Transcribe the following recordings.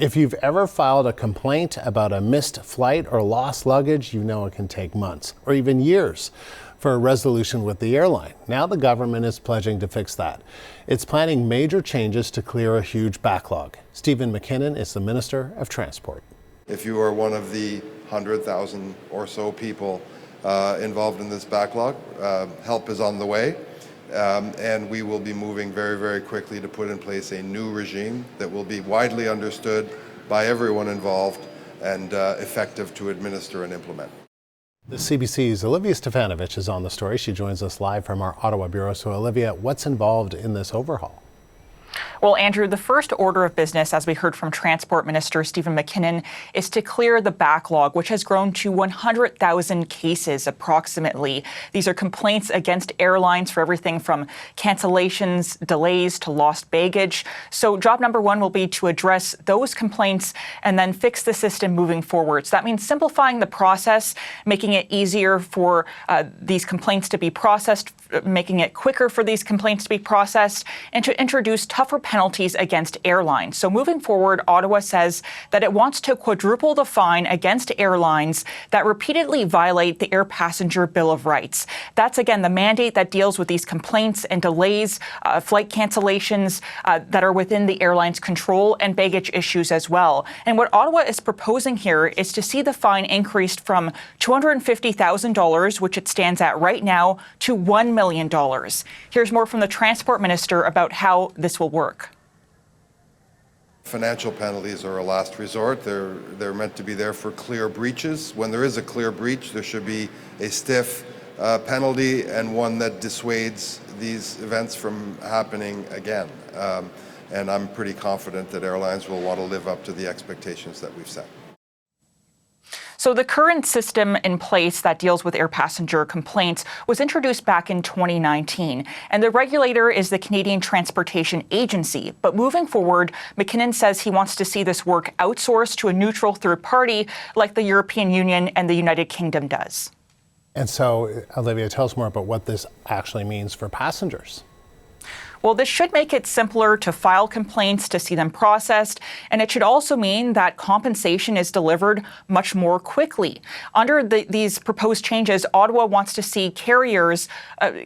If you've ever filed a complaint about a missed flight or lost luggage, you know it can take months or even years for a resolution with the airline. Now the government is pledging to fix that. It's planning major changes to clear a huge backlog. Steven MacKinnon is the Minister of Transport. If you are one of the 100,000 or so people involved in this backlog, help is on the way. And we will be moving very, very quickly to put in place a new regime that will be widely understood by everyone involved and effective to administer and implement. The CBC's Olivia Stefanovich is on the story. She joins us live from our Ottawa bureau. So Olivia, what's involved in this overhaul? Well, Andrew, the first order of business, as we heard from Transport Minister Steven MacKinnon, is to clear the backlog, which has grown to 100,000 cases approximately. These are complaints against airlines for everything from cancellations, delays to lost baggage. So job number one will be to address those complaints and then fix the system moving forward. So that means simplifying the process, making it easier for these complaints to be processed, making it quicker for these complaints to be processed, and to introduce tougher penalties against airlines. So moving forward, Ottawa says that it wants to quadruple the fine against airlines that repeatedly violate the Air Passenger Bill of Rights. That's, again, the mandate that deals with these complaints and delays, flight cancellations that are within the airline's control, and baggage issues as well. And what Ottawa is proposing here is to see the fine increased from $250,000, which it stands at right now, to $1 million. Here's more from the Transport Minister about how this will work. Financial penalties are a last resort. They're meant to be there for clear breaches. When there is a clear breach, there should be a stiff penalty and one that dissuades these events from happening again. And I'm pretty confident that airlines will want to live up to the expectations that we've set. So the current system in place that deals with air passenger complaints was introduced back in 2019, and the regulator is the Canadian Transportation Agency. But moving forward, MacKinnon says he wants to see this work outsourced to a neutral third party like the European Union and the United Kingdom does. And so, Olivia, tell us more about what this actually means for passengers. Well, this should make it simpler to file complaints, to see them processed, and it should also mean that compensation is delivered much more quickly. Under these proposed changes, Ottawa wants to see carriers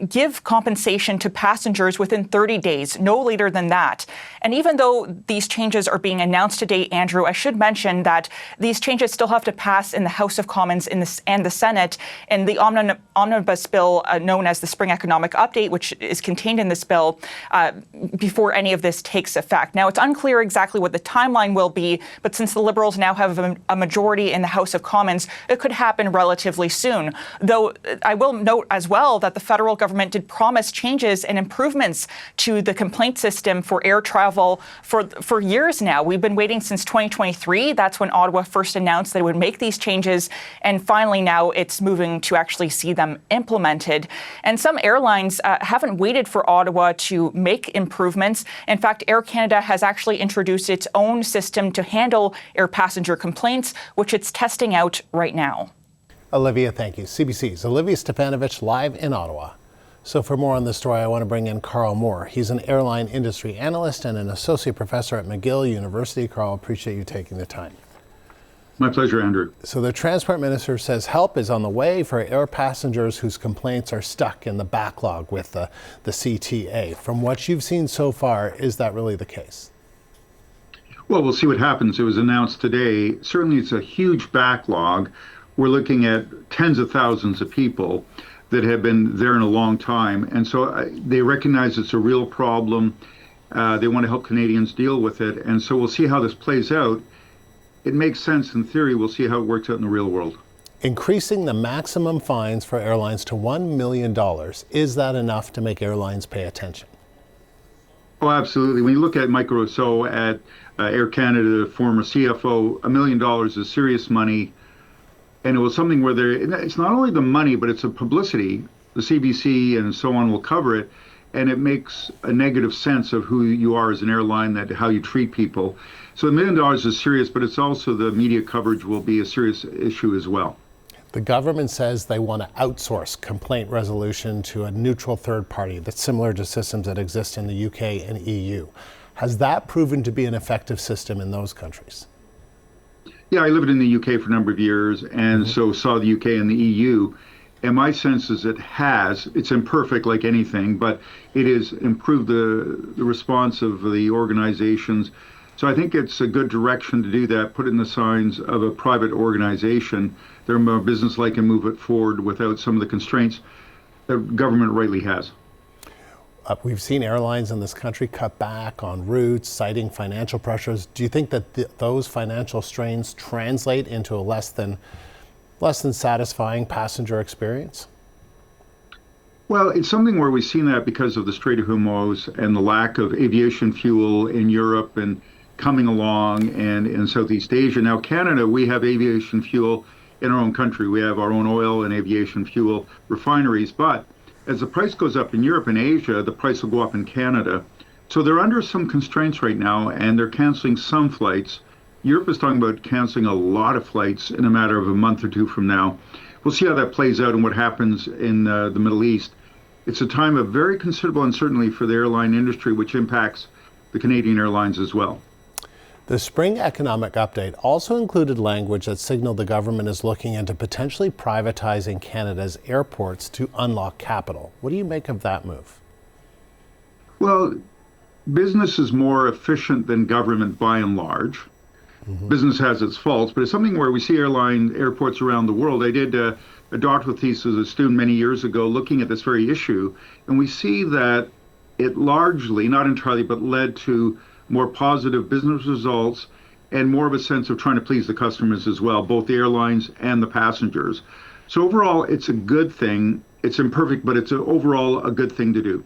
give compensation to passengers within 30 days, no later than that. And even though these changes are being announced today, Andrew, I should mention that these changes still have to pass in the House of Commons and the Senate, and the omnibus bill known as the Spring Economic Update, which is contained in this bill, before any of this takes effect. Now, it's unclear exactly what the timeline will be, but since the Liberals now have a majority in the House of Commons, it could happen relatively soon. Though I will note as well that the federal government did promise changes and improvements to the complaint system for air travel for years now. We've been waiting since 2023. That's when Ottawa first announced that it would make these changes, and finally now it's moving to actually see them implemented. And some airlines haven't waited for Ottawa to make improvements. In fact, Air Canada has actually introduced its own system to handle air passenger complaints, which it's testing out right now. Olivia, thank you. CBC's Olivia Stefanovich live in Ottawa. So for more on this story, I want to bring in Carl Moore. He's an airline industry analyst and an associate professor at McGill University. Carl, appreciate you taking the time. My pleasure, Andrew. So the Transport Minister says help is on the way for air passengers whose complaints are stuck in the backlog with the CTA. From what you've seen so far, is that really the case? Well, we'll see what happens. It was announced today. Certainly it's a huge backlog. We're looking at tens of thousands of people that have been there in a long time. And so they recognize it's a real problem. They want to help Canadians deal with it. And so we'll see how this plays out. It makes sense in theory. We'll see how it works out in the real world. Increasing the maximum fines for airlines to $1 million, is that enough to make airlines pay attention? Oh, absolutely. When you look at Mike Rousseau at Air Canada, the former CFO, $1 million is serious money. And it was something where it's not only the money, but it's a publicity. The CBC and so on will cover it. And it makes a negative sense of who you are as an airline, that how you treat people. So $1 million is serious, but it's also the media coverage will be a serious issue as well. The government says they want to outsource complaint resolution to a neutral third party that's similar to systems that exist in the UK and EU. Has that proven to be an effective system in those countries? Yeah, I lived in the UK for a number of years, and so saw the UK and the EU. And my sense is it's imperfect like anything, but it has improved the response of the organizations. So I think it's a good direction to do that, put in the signs of a private organization. They're more business-like and move it forward without some of the constraints that government rightly has. We've seen airlines in this country cut back on routes, citing financial pressures. Do you think that those financial strains translate into a less than satisfying passenger experience? Well, it's something where we've seen that because of the Strait of Hormuz and the lack of aviation fuel in Europe and coming along, and in Southeast Asia. Now, Canada, we have aviation fuel in our own country. We have our own oil and aviation fuel refineries, but as the price goes up in Europe and Asia, the price will go up in Canada. So they're under some constraints right now, and they're canceling some flights. Europe is talking about canceling a lot of flights in a matter of a month or two from now. We'll see how that plays out and what happens in the Middle East. It's a time of very considerable uncertainty for the airline industry, which impacts the Canadian airlines as well. The spring economic update also included language that signaled the government is looking into potentially privatizing Canada's airports to unlock capital. What do you make of that move? Well, business is more efficient than government by and large. Business has its faults, but it's something where we see airports around the world. I did a doctoral thesis as a student many years ago looking at this very issue, and we see that it largely, not entirely, but led to more positive business results and more of a sense of trying to please the customers as well, both the airlines and the passengers. So overall, it's a good thing. It's imperfect, but it's overall a good thing to do.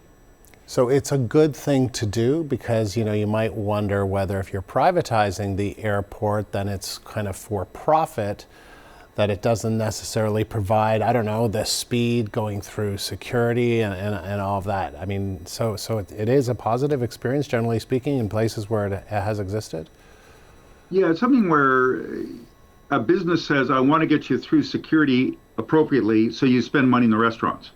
So it's a good thing to do because, you might wonder whether if you're privatizing the airport, then it's kind of for profit, that it doesn't necessarily provide, the speed going through security and all of that. I mean, so it is a positive experience, generally speaking, in places where it has existed? Yeah, it's something where a business says, I want to get you through security appropriately, so you spend money in the restaurants.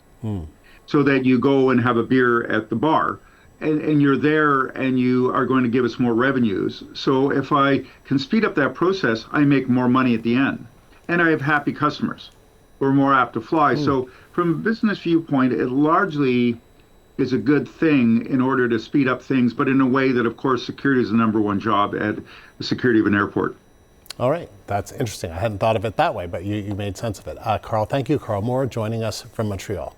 So that you go and have a beer at the bar. And you're there and you are going to give us more revenues. So if I can speed up that process, I make more money at the end. And I have happy customers who are more apt to fly. So from a business viewpoint, it largely is a good thing in order to speed up things, but in a way that, of course, security is the number one job at the security of an airport. All right. That's interesting. I hadn't thought of it that way, but you made sense of it. Carl, thank you. Carl Moore joining us from Montreal.